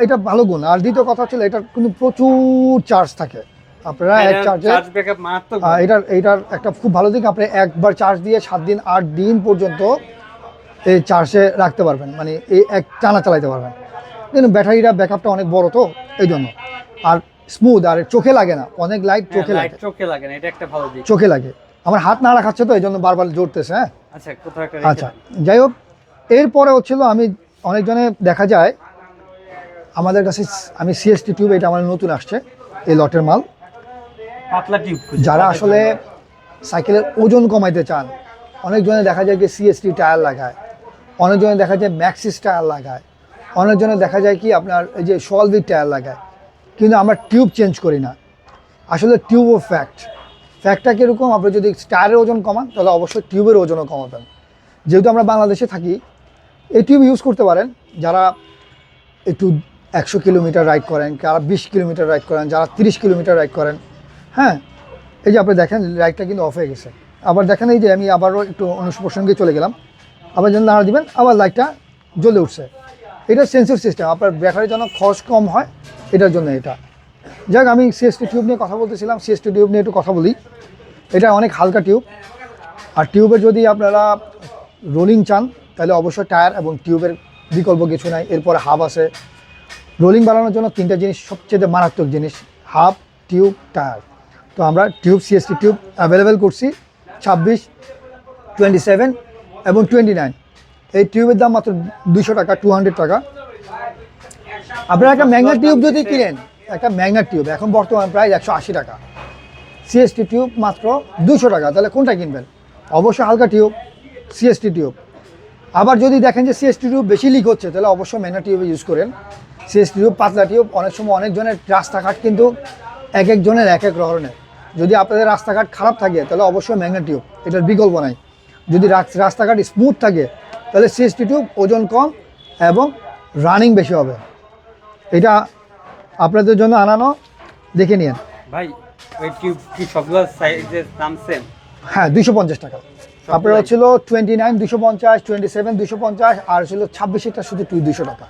এটা ভালো গুণ। আর দ্বিতীয় কথা হচ্ছিল এটার কিন্তু প্রচুর চার্জ থাকে। আপনারা এক চার্জে চার্জ ব্যাকআপ মারাত্মক। এটার একটা খুব ভালো দিক, আপনি একবার চার্জ দিয়ে 7 দিন 8 দিন পর্যন্ত এই চার্জে রাখতে পারবেন, মানে এই এক টানা চালাইতে পারবেন। কিন্তু ব্যাটারিটা ব্যাকআপটা অনেক বড় তো এই জন্য। আর স্মুথ, আর চোখে লাগে না, অনেক লাইট চোখে লাগে। চোখে লাগে না, এটা একটা ভালো দিক। চোখে লাগে। আমার হাত না রাখাচ্ছে তো এই জন্য বারবার জড়তেছে। হ্যাঁ, আচ্ছা, কোথাও একটা আচ্ছা, যাই হোক। এরপরে হচ্ছিল আমি অনেকজনে দেখা যায় আমাদের কাছে, আমি সিএসটি টিউব, এটা আমার নতুন আসছে এই লটের মাল। পাতলা টিউব যারা আসলে সাইকেলের ওজন কমাইতে চান, অনেকজনে দেখা যায় যে সিএসটি টায়ার লাগায়, অনেকজনে দেখা যায় ম্যাক্সিস টায়ার লাগায়, অনেকজনে দেখা যায় কি আপনার এই যে সলভিট টায়ার লাগায়। কিন্তু আমরা টিউব চেঞ্জ করি না। আসলে টিউব ও ফ্যাক্টটা কীরকম, আপনি যদি টায়ারের ওজন কমান তাহলে অবশ্যই টিউবের ওজনও কমাবেন। যেহেতু আমরা বাংলাদেশে থাকি, এই টিউব ইউজ করতে পারেন যারা একটু 100 কিলোমিটার রাইড করেন, যারা 20 কিলোমিটার রাইড করেন, যারা 30 কিলোমিটার রাইড করেন। হ্যাঁ, এই যে আপনি দেখেন লাইটটা কিন্তু অফ হয়ে গেছে। আবার দেখেন এই যে আমি আবারও একটু প্রসঙ্গে চলে গেলাম, আবার যেন নাড়া দিবেন আবার লাইটটা জ্বলে উঠছে। এটা সেন্সর সিস্টেম, আপনার ব্যাটারির জন্য খরচ কম হয় এটার জন্য এটা। যাক, আমি সিএসটি টিউব নিয়ে কথা বলতেছিলাম, সিএসটি টিউব নিয়ে একটু কথা বলি। এটা অনেক হালকা টিউব। আর টিউবের যদি আপনারা রোলিং চান তাহলে অবশ্যই টায়ার এবং টিউবের বিকল্প কিছু নাই। এরপরে হাব আছে। রোলিং বাড়ানোর জন্য 3টা জিনিস সবচেয়ে মারাত্মক জিনিস, হাব, টিউব, টায়ার। তো আমরা টিউব, সিএসটি টিউব অ্যাভেলেবেল করছি 26, 27 এবং 29। এই টিউবের দাম মাত্র 200 টাকা, 200 টাকা। আপনারা একটা ম্যাগনেট টিউব যদি কিনেন, একটা ম্যাগনেট টিউব এখন বর্তমান প্রায় 180 টাকা। সিএসটি টিউব মাত্র 200 টাকা। তাহলে কোনটা কিনবেন? অবশ্যই হালকা টিউব, সিএসটি টিউব। আবার যদি দেখেন যে সিএসটি টিউব বেশি লিক হচ্ছে, তাহলে অবশ্যই ম্যাগনেট টিউব ইউজ করেন। সিএসটি টিউব পাতলা টিউব। অনেক সময় অনেকজনের রাস্তাঘাট কিন্তু এক একজনের এক এক ধরনের। যদি আপনাদের রাস্তাঘাট খারাপ থাকে তাহলে অবশ্যই ম্যাগনেট টিউব, এটার বিকল্প নাই। যদি রাস্তাঘাট স্মুথ থাকে তাহলে সিএসটি টিউব ওজন কম এবং রানিং বেশি হবে। এটা আপনাদের জন্য আনানো, দেখে নিন ভাই। ওই টিউব কি সবগুলো সাইজের দাম সেম? হ্যাঁ, 250 টাকা। আপনার হচ্ছিল 29 250, 27 250, আর ছিল 26টা শুধু 200 টাকা।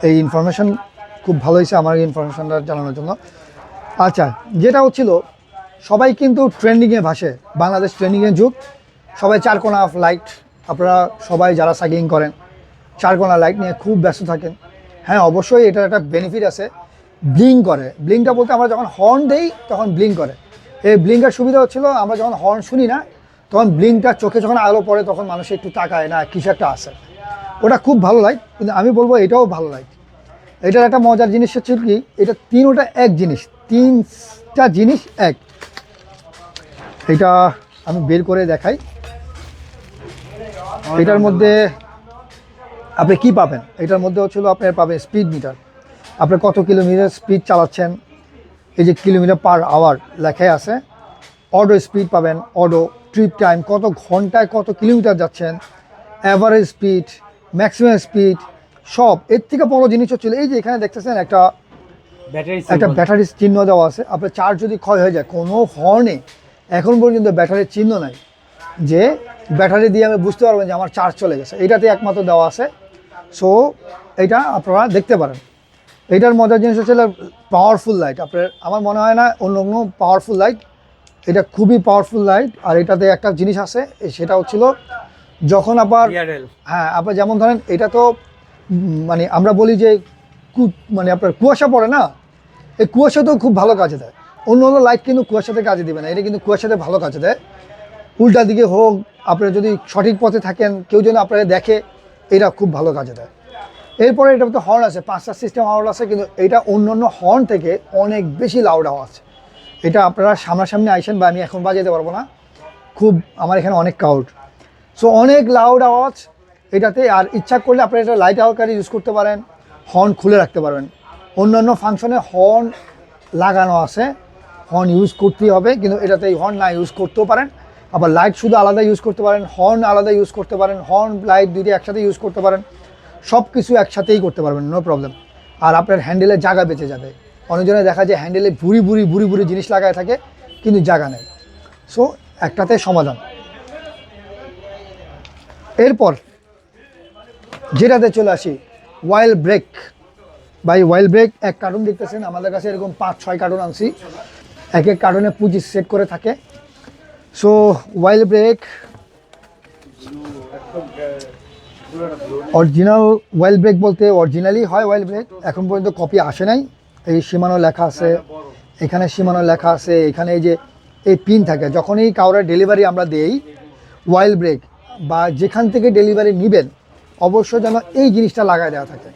এই ইনফরমেশন খুব ভালো হয়েছে আমার এই ইনফরমেশনটা জানানোর জন্য। আচ্ছা, যেটা হচ্ছিল সবাই কিন্তু ট্রেন্ডিংয়ে ভাসে, বাংলাদেশ ট্রেন্ডিংয়ের যুগ। সবাই চারকোনা লাইট, আপনারা সবাই যারা সাইক্লিং করেন চারকোনা লাইট নিয়ে খুব ব্যস্ত থাকেন। হ্যাঁ, অবশ্যই এটার একটা বেনিফিট আছে, ব্লিং করে। ব্লিংটা বলতে আমরা যখন হর্ন দেই তখন ব্লিং করে। এই ব্লিংটার সুবিধা হচ্ছিল আমরা যখন হর্ন শুনি না তখন ব্লিংটা চোখে যখন আলো পড়ে তখন মানুষ একটু তাকায় না কিছু একটা আছে। ওটা খুব ভালো লাইট, কিন্তু আমি বলবো এটাও ভালো লাইট। এটার একটা মজার জিনিস হচ্ছে কি, এটা তিনটা এক জিনিস, 3টা জিনিস এক। এটা আমি বের করে দেখাই। এটার মধ্যে আপনি কি পাবেন? এটার মধ্যে হচ্ছিল আপনার পাবেন স্পিড মিটার, আপনি কত কিলোমিটার স্পিড চালাচ্ছেন, এই যে কিলোমিটার পার আওয়ার লেখাই আছে। অডো স্পিড পাবেন, অডো ট্রিপ টাইম, কত ঘন্টায় কত কিলোমিটার যাচ্ছেন, অ্যাভারেজ স্পিড, ম্যাক্সিমাম স্পিড, সব। এর থেকে বড় জিনিস হচ্ছিল এই যে এখানে দেখতেছেন একটা ব্যাটারির চিহ্ন দেওয়া আছে। আপনার চার্জ যদি ক্ষয় হয়ে যায়, কোনো হর্নে এখন পর্যন্ত ব্যাটারির চিহ্ন নাই যে ব্যাটারি দিয়ে আমি বুঝতে পারবেন যে আমার চার্জ চলে গেছে। এটাতে একমাত্র দেওয়া আছে। সো এটা আপনারা দেখতে পারেন। এটার মজার জিনিস হচ্ছে পাওয়ারফুল লাইট। আপনার আমার মনে হয় না অন্য কোনো পাওয়ারফুল লাইট, এটা খুবই পাওয়ারফুল লাইট। আর এটাতে একটা জিনিস আছে, সেটা হচ্ছিল যখন আবার হ্যাঁ আপনার যেমন ধরেন এটা তো মানে আমরা বলি যে মানে আপনার কুয়াশা পড়ে না, এই কুয়াশাতেও খুব ভালো কাজে দেয়। অন্য অন্য লাইট কিন্তু কুয়াশাতে কাজে দেবে না, এটা কিন্তু কুয়াশাতে ভালো কাজে দেয়। উল্টা দিকে হোক, আপনারা যদি সঠিক পথে থাকেন, কেউ যেন আপনারা দেখে, এটা খুব ভালো কাজে দেয়। এরপরে এটা তো হর্ন আছে, 5টা সিস্টেম হর্ন আছে, কিন্তু এটা অন্য অন্য হর্ন থেকে অনেক বেশি লাউড আওয়াজ। এটা আপনারা সামনাসামনি আইসেন, বা আমি এখন বাজাতে পারবো না, খুব আমার এখানে অনেক ক্রাউড। সো অনেক লাউড আওয়াজ এটাতে। আর ইচ্ছা করলে আপনারা এটা লাইট আহকারে ইউজ করতে পারেন, হর্ন খুলে রাখতে পারবেন। অন্যান্য ফাংশনে হর্ন লাগানো আছে, হর্ন ইউজ করতেই হবে, কিন্তু এটাতে এই হর্ন না ইউজ করতেও পারেন। আবার লাইট শুধু আলাদা ইউজ করতে পারেন, হর্ন আলাদা ইউজ করতে পারেন, হর্ন লাইট দুইটি একসাথে ইউজ করতে পারেন, সব কিছু একসাথেই করতে পারবেন, নো প্রবলেম। আর আপনার হ্যান্ডেলের জায়গা বেঁচে যাবে। অনেকজনে দেখা যায় হ্যান্ডেলে ভুরি ভুরি জিনিস লাগায় থাকে কিন্তু জায়গা নেই। সো একটাতে সমাধান। এরপর যেটাতে চলে আসি, ওয়াইল ব্রেক। বাই ওয়াইল ব্রেক এক কার্টুন দেখতেছেন, আমাদের কাছে এরকম 5-6 কার্টুন আনছি, এক এক কার্টুনে 25 সেট করে থাকে। সো ওয়াইল ব্রেক অরিজিনাল ওয়াইল ব্রেক বলতে অরিজিনালি হয় ওয়াইল ব্রেক, এখন পর্যন্ত কপি আসে নাই। এই সীমানো লেখা আছে, এখানে সীমানো লেখা আছে, এখানে এই যে এই পিন থাকে। যখনই কাউরে ডেলিভারি আমরা দেই ওয়াইল ব্রেক বা যেখান থেকে ডেলিভারি নেবেন, অবশ্যই যেন এই জিনিসটা লাগায় দেওয়া থাকে।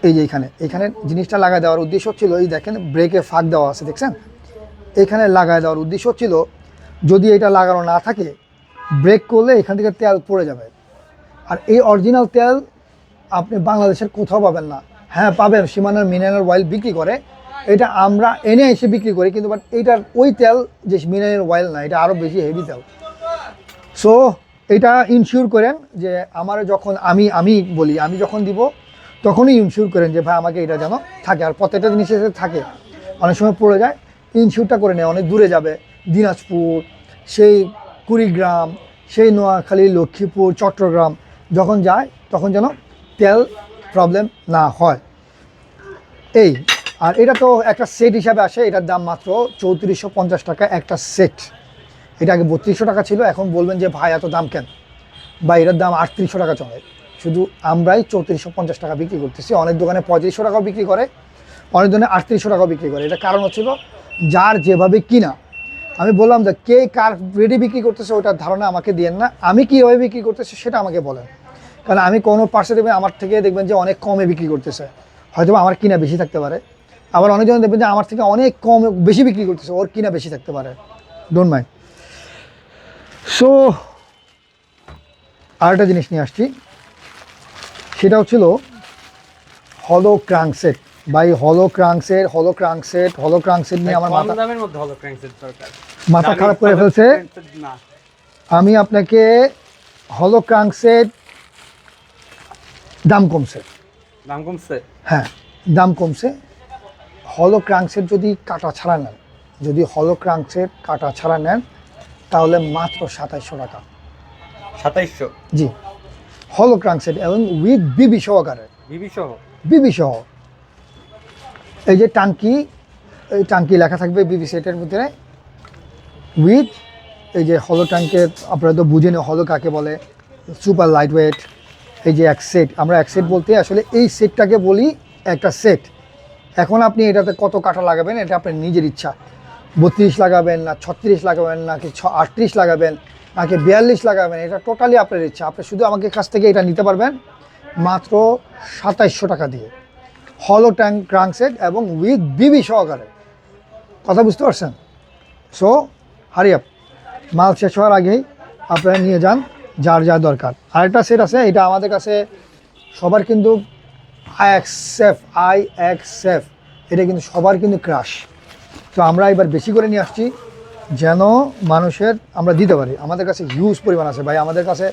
এই যে এখানে জিনিসটা লাগায় দেওয়ার উদ্দেশ্য ছিল, এই দেখেন ব্রেকে ফাঁক দেওয়া আছে, দেখছেন? এখানে লাগায় দেওয়ার উদ্দেশ্য ছিল যদি এটা লাগানো না থাকে, ব্রেক করলে এখান থেকে তেল পড়ে যাবে। আর এই অরিজিনাল তেল আপনি বাংলাদেশের কোথাও পাবেন না। হ্যাঁ পাবেন, সীমানার মিনারেল অয়েল বিক্রি করে, এটা আমরা এনে এসে বিক্রি করি, কিন্তু বাট এইটার ওই তেল যে মিনারেল অয়েল না, এটা আরও বেশি হেভি তেল। সো এটা ইনশিওর করেন যে আমার যখন আমি বলি, আমি যখন দিব তখনই ইনশিওর করেন যে ভাই আমাকে এটা যেন থাকে। আর প্রত্যেকটা জিনিসের সাথে থাকে, অনেক সময় পড়ে যায়, ইনশিওরটা করে নেয়। অনেক দূরে যাবে, দিনাজপুর, সেই কুড়িগ্রাম, সেই নোয়াখালী, লক্ষ্মীপুর, চট্টগ্রাম যখন যায় তখন যেন তেল প্রবলেম না হয়। এই আর এটা তো একটা সেট হিসাবে আসে, এটার দাম মাত্র 3450 টাকা একটা সেট। এটা আগে 3200 টাকা ছিল, এখন বলবেন যে ভাই এত দাম কেন, বা এটার দাম 3800 টাকা চলে। শুধু আমরাই 3450 টাকা বিক্রি করতেছি, অনেক দোকানে 3500 টাকাও বিক্রি করে, অনেক দোকানে 3800 টাকাও বিক্রি করে। এটা কারণ হচ্ছিল যার যেভাবে কিনা। আমি বললাম যে কে কার রেডি বিক্রি করতেছে ওটার ধারণা আমাকে দিয়েন না, আমি কীভাবে বিক্রি করতেছি সেটা আমাকে বলেন। কারণ আমি কোনো পার্সে দেখবেন আমার থেকে দেখবেন যে অনেক কমে বিক্রি করতেছে, হয়তো আমার কিনা বেশি থাকতে পারে। আবার অনেকজন দেখবেন যে আমার থেকে অনেক কম বেশি বিক্রি করতেছে, ওর কিনা বেশি থাকতে পারে, ডোন্ট মাইন্ড। সো আরেকটা জিনিস নিয়ে আসছি, সেটা হচ্ছিল হলো ক্রাঙ্কসেট। ভাই হলো ক্রাঙ্কসেট নিয়ে আমার মাথা খারাপ করে ফেলছে। আমি আপনাকে হলো ক্রাঙ্কসেট দাম কমছে, হ্যাঁ দাম কমছে। হলো ক্রাঙ্কসেট যদি কাটা ছাড়া নেন, তাহলে মাত্র 2700 টাকা। 2700? জি, হলো ক্রাঙ্কসেট এবং উইথ বিবি সহকারে, বিবি সহ। এই যে টাঙ্কি লেখা থাকবে বিবি সেটের ভিতরে, উইথ এই যে হলো ট্যাঙ্কের, আপনারা তো বুঝেন হলো কাকে বলে, সুপার লাইট ওয়েট। এই যে এক সেট, আমরা এক সেট বলতে আসলে এই সেটটাকে বলি একটা সেট। এখন আপনি এটাতে কত কাঠা লাগাবেন এটা আপনার নিজের ইচ্ছা, 32 লাগাবেন না 36 লাগাবেন নাকি 38 লাগাবেন নাকি 42 লাগাবেন, এটা টোটালি আপনার ইচ্ছা। আপনি শুধু আমাকে কাছ থেকে এটা নিতে পারবেন মাত্র 2700 টাকা দিয়ে, হলো ক্রাঙ্কসেট এবং উইথ বিবি সহকারে। কথা বুঝতে পারছেন? সো হারি আপ, মাল শেষ হওয়ার আগেই আপনারা নিয়ে যান যার যা দরকার। আরেকটা সেট আছে, এটা আমাদের কাছে সবার কিন্তু আইএক্সএফ, এটা কিন্তু সবার কিন্তু ক্রাশ। তো আমরা এবার বেশি করে নিয়ে আসছি যেন মানুষের আমরা দিতে পারি। আমাদের কাছে হিউজ পরিমাণ আছে ভাই, আমাদের কাছে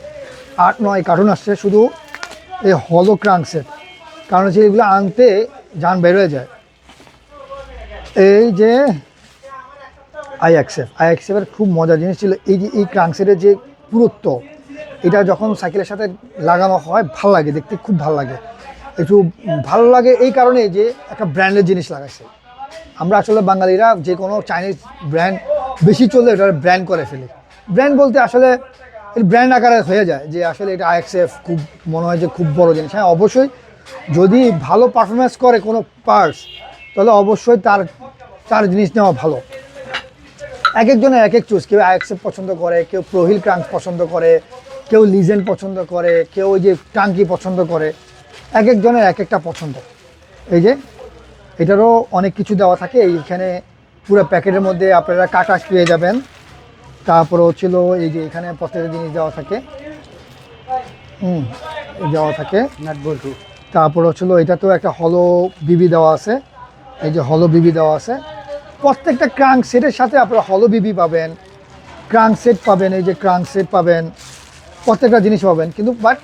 8-9 কার্টুন আসছে শুধু এই হলো ক্রাঙ্কসেট। কারণ হচ্ছে এগুলো আনতে যান বের হয়ে যায়। এই যে আইএক্সএফের খুব মজার জিনিস ছিল এই যে এই ক্রাঙ্কসেটের যে পুরুত্ব, এটা যখন সাইকেলের সাথে লাগানো হয় ভাল লাগে দেখতে, খুব ভাল লাগে। একটু ভালো লাগে এই কারণে যে একটা ব্র্যান্ডের জিনিস লাগাইছে। আমরা আসলে বাঙালিরা যে কোনো চাইনিজ ব্র্যান্ড বেশি চললে এটার ব্র্যান্ড করে ফেলি। ব্র্যান্ড বলতে আসলে ব্র্যান্ড আকারে হয়ে যায় যে আসলে এটা আইএক্সএফ, খুব মনে হয় যে খুব বড় জিনিস। হ্যাঁ অবশ্যই যদি ভালো পারফরমেন্স করে কোনো পার্টস, তাহলে অবশ্যই তার জিনিস নেওয়া ভালো। এক একজনের এক এক চুজ, কেউ আইএক্সএফ পছন্দ করে, কেউ প্রোহিল ক্রাঙ্ক পছন্দ করে, কেউ লিজেন্ড পছন্দ করে, কেউ ওই যে টাঙ্কি পছন্দ করে, এক একজনের এক একটা পছন্দ। এই যে এটারও অনেক কিছু দেওয়া থাকে এইখানে, পুরো প্যাকেটের মধ্যে আপনারা কাটাস পেয়ে যাবেন। তারপরে হচ্ছিল এই যে এখানে প্রত্যেকটা জিনিস দেওয়া থাকে, তারপর হচ্ছিলো এটাতেও একটা হলো বিবি দেওয়া আছে, এই যে হলো বিবি দেওয়া আছে। প্রত্যেকটা ক্রাঙ্ক সেটের সাথে আপনারা হলো বিবি পাবেন, ক্রাঙ্ক সেট পাবেন, এই যে ক্রাঙ্ক সেট পাবেন, প্রত্যেকটা জিনিস পাবেন। কিন্তু বাট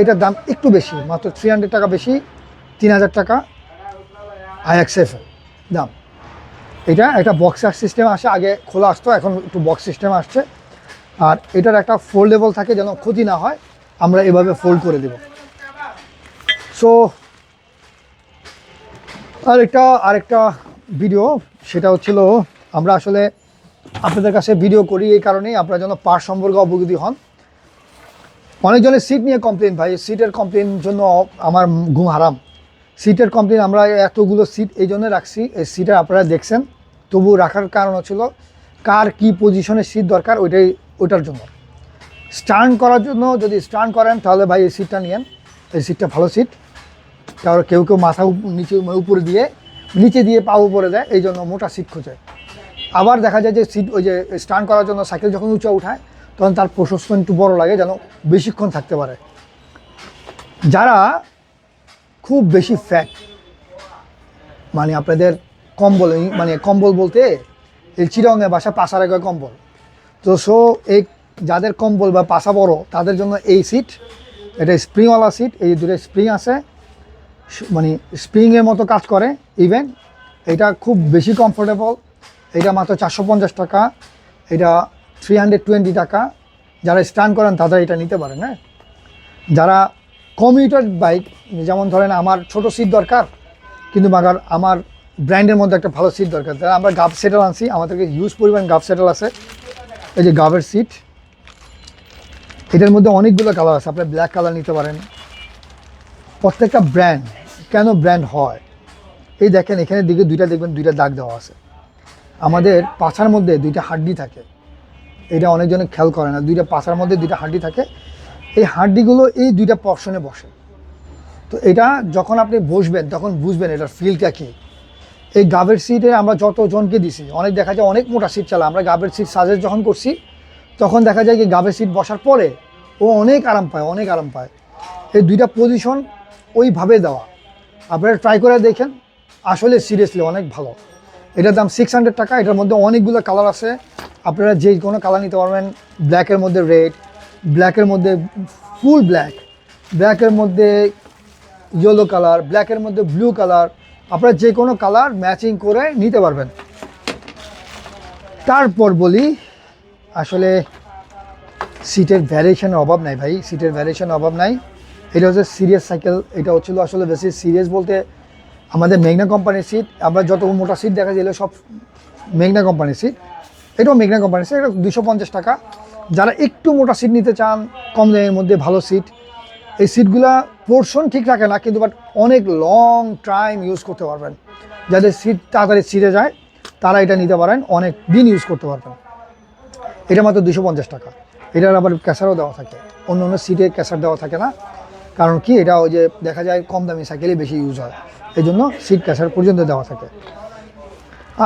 এটার দাম একটু বেশি, মাত্র 300 টাকা বেশি, 3000 টাকা IXF দাম। এটা একটা বক্সার সিস্টেম আসে, আগে খোলা আসতো, এখন একটু বক্স সিস্টেম আসছে। আর এটার একটা ফোল্ডেবল থাকে, যেন ক্ষতি না হয় আমরা এভাবে ফোল্ড করে দেব। সো আরেকটা ভিডিও, সেটা হচ্ছিল আমরা আসলে আপনাদের কাছে ভিডিও করি এই কারণেই আপনারা যেন পার্ট সম্পর্কে অবগতি হন। অনেকজনের সিট নিয়ে কমপ্লেন, ভাই সিটের কমপ্লেন জন্য আমার ঘুম হারাম। সিটের কমপ্লেন আমরা এতগুলো সিট এই জন্য রাখছি, এই সিটে আপনারা দেখছেন, তবু রাখার কারণ হচ্ছিল কার কি পজিশনে সিট দরকার ওইটার জন্য। স্টার্ন করার জন্য যদি স্টার্ন করেন তাহলে ভাই এই সিটটা নিয়েন, এই সিটটা ভালো সিট। কারণ কেউ মাথা নিচে উপরে দিয়ে নিচে দিয়ে পা উপরে দেয়, এই জন্য মোটা সিট খোঁজে। আবার দেখা যায় যে সিট ওই যে স্টার্ন করার জন্য সাইকেল যখন উঁচা উঠায় তখন তার প্রশস্ত একটু বড় লাগে, যেন বেশিক্ষণ থাকতে পারে। যারা খুব বেশি ফ্যাট, মানে আপনাদের কম্বল, মানে কম্বল বলতে এই চিরঙে বাসা পাশা রেখে কম্বল, তো এই যাদের কম্বল বা পাশা বড় তাদের জন্য এই সিট, এটা স্প্রিংওয়ালা সিট, এই দুটো স্প্রিং আছে, মানে স্প্রিংয়ের মতো কাজ করে। ইভেন এটা খুব বেশি কমফোর্টেবল, এটা মাত্র 450 টাকা, এটা 320 টাকা। যারা স্টার্ন করেন তারা এটা নিতে পারেন। হ্যাঁ, যারা কমিউটার বাইক, যেমন ধরেন আমার ছোট সিট দরকার কিন্তু আমার ব্র্যান্ডের মধ্যে একটা ভালো সিট দরকার, তাহলে আমরা গাব সেটেল আনছি, আমাদেরকে হিউজ পরিমাণ গাব সেটেল আছে। এই যে গাবের সিট, এটার মধ্যে অনেকগুলো কালার আছে, আপনি ব্ল্যাক কালার নিতে পারেন। প্রত্যেকটা ব্র্যান্ড, কেন ব্র্যান্ড হয়, এই দেখেন এখানে দিকে দেখবেন দুইটা দাগ দেওয়া আছে। আমাদের পাছার মধ্যে দুইটা হাড্ডি থাকে, এটা অনেকজনে খেয়াল করে না, দুইটা পাছার মধ্যে দুইটা হাড্ডি থাকে, এই হাড্ডিগুলো এই দুইটা পর্শনে বসে। তো এটা যখন আপনি বসবেন তখন বুঝবেন এটার ফিলটা কী। এই গাবের সিটে আমরা যতজনকে দিছি, অনেক দেখা যায় অনেক মোটা সিট চালা, আমরা গাবের সিট সাজেস্ট যখন করছি তখন দেখা যায় কি গাবের সিট বসার পরে ও অনেক আরাম পায়। এই দুইটা পজিশন ওইভাবে দেওয়া, আপনারা ট্রাই করে দেখেন, আসলে সিরিয়াসলি অনেক ভালো। এটার দাম 600 টাকা। এটার মধ্যে অনেকগুলো কালার আছে, আপনারা যে কোনো কালার নিতে পারবেন। ব্ল্যাকের মধ্যে রেড, ব্ল্যাকের মধ্যে ফুল ব্ল্যাক, ব্ল্যাকের মধ্যে ইয়েলো কালার, ব্ল্যাকের মধ্যে ব্লু কালার, আপনারা যে কোনো কালার ম্যাচিং করে নিতে পারবেন। তারপর বলি, আসলে সিটের ভ্যারিয়েশনের অভাব নাই ভাই, সিটের ভ্যারিয়েশনের অভাব নাই। এটা হচ্ছে সিরিয়াস সাইকেল, এটা হচ্ছিলো আসলে বেশি সিরিয়াস বলতে আমাদের মেঘনা কোম্পানির সিট। আমরা যত মোটা সিট দেখা গেলে সব মেঘনা কোম্পানির সিট, এটাও মেঘনা কোম্পানির সিট, এটা 250 টাকা। যারা একটু মোটা সিট নিতে চান, কম দামের মধ্যে ভালো সিট, এই সিটগুলা পোর্শন ঠিক রাখে না কিন্তু বাট অনেক লং টাইম ইউজ করতে পারবেন। যাদের সিট তাড়াতাড়ি ছিঁড়ে যায় তারা এটা নিতে পারেন, অনেক দিন ইউজ করতে পারবেন। এটা মাত্র 250 টাকা। এটার আবার ক্যাসারও দেওয়া থাকে, অন্য অন্য সিটে ক্যাসার দেওয়া থাকে না, কারণ কি এটা ওই যে দেখা যায় কম দামি সাইকেলে বেশি ইউজ হয়, এই জন্য সিট ক্যাসার পর্যন্ত দেওয়া থাকে।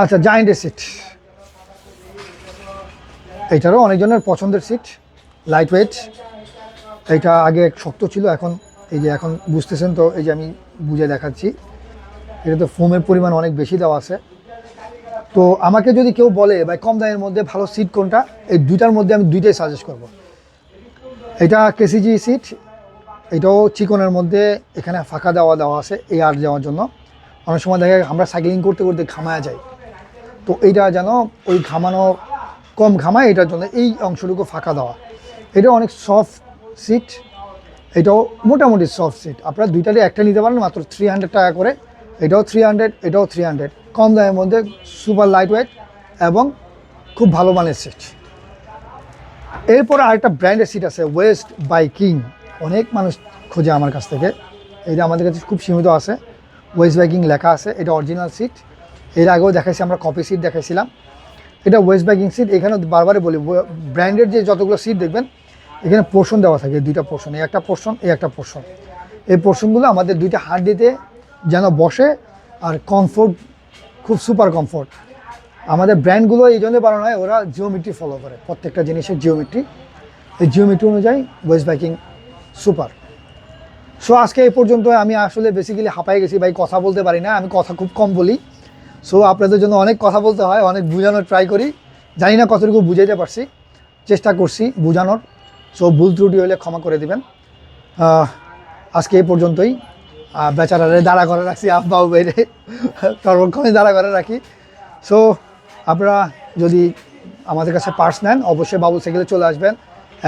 আচ্ছা, জায়েন্টের সিট, এইটারও অনেকজনের পছন্দের সিট, লাইট ওয়েট। এটা আগে শক্ত ছিল, এখন এই যে এখন বুঝতেছেন তো, এই যে আমি বুঝে দেখাচ্ছি, এটা তো ফোমের পরিমাণ অনেক বেশি দেওয়া আছে। তো আমাকে যদি কেউ বলে ভাই কম দামের মধ্যে ভালো সিট কোনটা, এই দুইটার মধ্যে আমি দুইটাই সাজেস্ট করব। এটা কেসিজি সিট, এটাও চিকনের মধ্যে, এখানে ফাঁকা দেওয়া আছে এয়ার যাওয়ার জন্য। অনেক সময় দেখা যায় আমরা সাইক্লিং করতে করতে ঘামায়া যাই, তো এইটা যেন ওই ঘামানো কম ঘামায়, এটার জন্য এই অংশটুকু ফাঁকা দেওয়া। এটা অনেক সফট সিট, এটাও মোটামুটি সফট সিট। আপনারা দুইটারই একটা নিতে পারেন মাত্র 300 টাকা করে। এটাও 300, এটাও 300, কম দামের মধ্যে, সুপার লাইট ওয়েট এবং খুব ভালো মানের সিট। এরপরে আরেকটা ব্র্যান্ডের সিট আছে, ওয়েস্ট বাই কিং, অনেক মানুষ খোঁজে আমার কাছ থেকে, এটা আমাদের কাছে খুব সীমিত আছে, ওয়েস্ট বাই কিং লেখা আছে। এটা অরিজিনাল সিট, এর আগেও দেখাইছি আমরা, কপি সিট দেখাইছিলাম। এটা ওয়েস্ট বাই কিং সিট। এখানে বারবারই বলি, ব্র্যান্ডের যে যতগুলো সিট দেখবেন এখানে পোর্শন দেওয়া থাকে, দুইটা পোর্শন, এই একটা পোর্শন, এই একটা পোর্শন। এই পোর্শনগুলো আমাদের দুইটা হাড্ডিতে যেন বসে, আর কমফোর্ট খুব সুপার কমফোর্ট। আমাদের ব্র্যান্ডগুলো এই জন্য বানানো হয়, ওরা জিওমেট্রি ফলো করে, প্রত্যেকটা জিনিসের জিওমেট্রি, এই জিওমেট্রি অনুযায়ী ওয়েস্ট বাই কিং সুপার। সো আজকে এই পর্যন্ত। আমি আসলে বেসিক্যালি হাঁপাই গেছি ভাই, কথা বলতে পারি না, আমি কথা খুব কম বলি। সো আপনাদের জন্য অনেক কথা বলতে হয়, অনেক বোঝানোর ট্রাই করি, জানি না কতটুকু বুঝাইতে পারছি, চেষ্টা করছি বোঝানোর। সো ভুল ত্রুটি হলে ক্ষমা করে দিবেন। আজকে এই পর্যন্তই। বেচারারে দাঁড়া করে রাখছি, আব্বাও বাইরে সর্বক্ষণে দাঁড়া করে রাখি। সো আপনারা যদি আমাদের কাছে পার্স নেন অবশ্যই বাবুল সাইকেলে চলে আসবেন,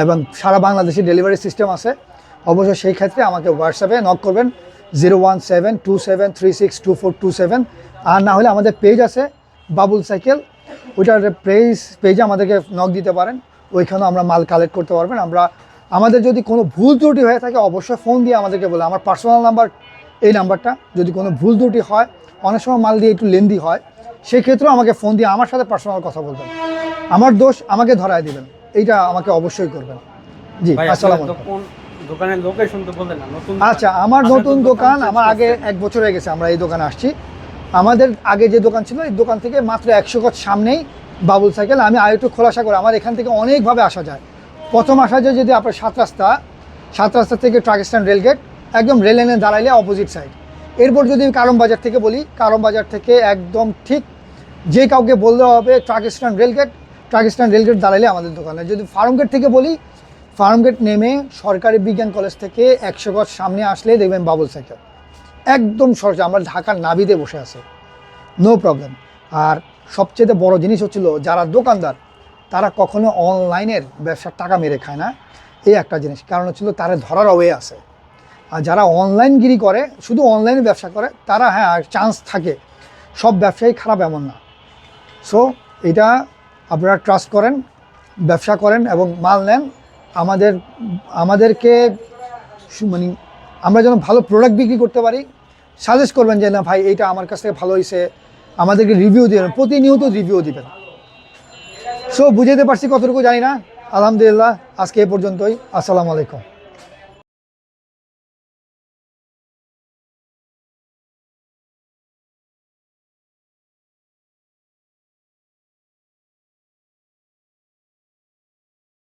এবং সারা বাংলাদেশে ডেলিভারি সিস্টেম আছে। অবশ্যই সেই ক্ষেত্রে আমাকে হোয়াটসঅ্যাপে নক করবেন 01727362427, আর না হলে আমাদের পেজ আছে বাবুল সাইকেল, ওইটার পেজে আমাদেরকে নক দিতে পারেন, ওইখানেও আমরা মাল কালেক্ট করতে পারবেন। আমাদের যদি কোনো ভুল ত্রুটি হয়ে থাকে অবশ্যই ফোন দিয়ে আমাদেরকে বলে, আমার পার্সোনাল নাম্বার এই নাম্বারটা। যদি কোনো ভুল ত্রুটি হয়, অনেক সময় মাল দিয়ে একটু লেন্দি হয়, সেই ক্ষেত্রেও আমাকে ফোন দিয়ে আমার সাথে পার্সোনাল কথা বলবেন, আমার দোষ আমাকে ধরায় দিবেন, এইটা আমাকে অবশ্যই করবেন। জি, ভাই আসসালামু আপনাদের আলাইকুম। দোকানের লোকেশন তো বললেন না, নতুন আচ্ছা, আমার নতুন দোকান, আমার আগে 1 বছর হয়ে গেছে আমরা এই দোকানে আসছি। আমাদের আগে যে দোকান ছিল এই দোকান থেকে মাত্র 100 গজ সামনেই বাবুল সাইকেল। আমি আর একটু খোলাসা করে, আমার এখান থেকে অনেকভাবে আসা যায়। প্রথম আসা যায় যদি আপনার 7 রাস্তা থেকে ট্রাক স্ট্যান্ড রেলগেট, একদম রেল লাইনে দাঁড়াইলে অপোজিট সাইড। এরপর যদি কারম বাজার থেকে বলি, কারম বাজার থেকে একদম ঠিক যে কাউকে বললে হবে ট্রাক স্ট্যান্ড রেলগেট দাঁড়াইলে আমাদের দোকানে। যদি ফার্মগেট থেকে বলি, ফার্মগেট নেমে সরকারি বিজ্ঞান কলেজ থেকে 100 গজ সামনে আসলে দেখবেন বাবুল সাইকেল, একদম সহজে। আমরা ঢাকার নাবিতে বসে আছি, নো প্রবলেম। আর সবচেয়ে বড় জিনিস হচ্ছিল, যারা দোকানদার তারা কখনো অনলাইনের ব্যবসার টাকা মেরে খায় না, এই একটা জিনিস। কারণ হচ্ছিল তারা ধরার ওয়ে আছে। আর যারা অনলাইনগিরি করে, শুধু অনলাইনে ব্যবসা করে, তারা হ্যাঁ চান্স থাকে, সব ব্যবসায়ী খারাপ এমন না। সো এটা আপনারা ট্রাস্ট করেন, ব্যবসা করেন এবং মাল নেন। আমাদেরকে মানে আমরা যেন ভালো প্রোডাক্ট বিক্রি করতে পারি, সাজেস্ট করবেন যে না ভাই এইটা আমার কাছ থেকে ভালো হয়েছে, আমাদেরকে রিভিউ দিবেন, প্রতিনিয়ত রিভিউ দিবেন। সো বুঝাইতে পারছি কতটুকু জানি না। আলহামদুলিল্লাহ, আজকে এ পর্যন্তই। আসসালামু আলাইকুম।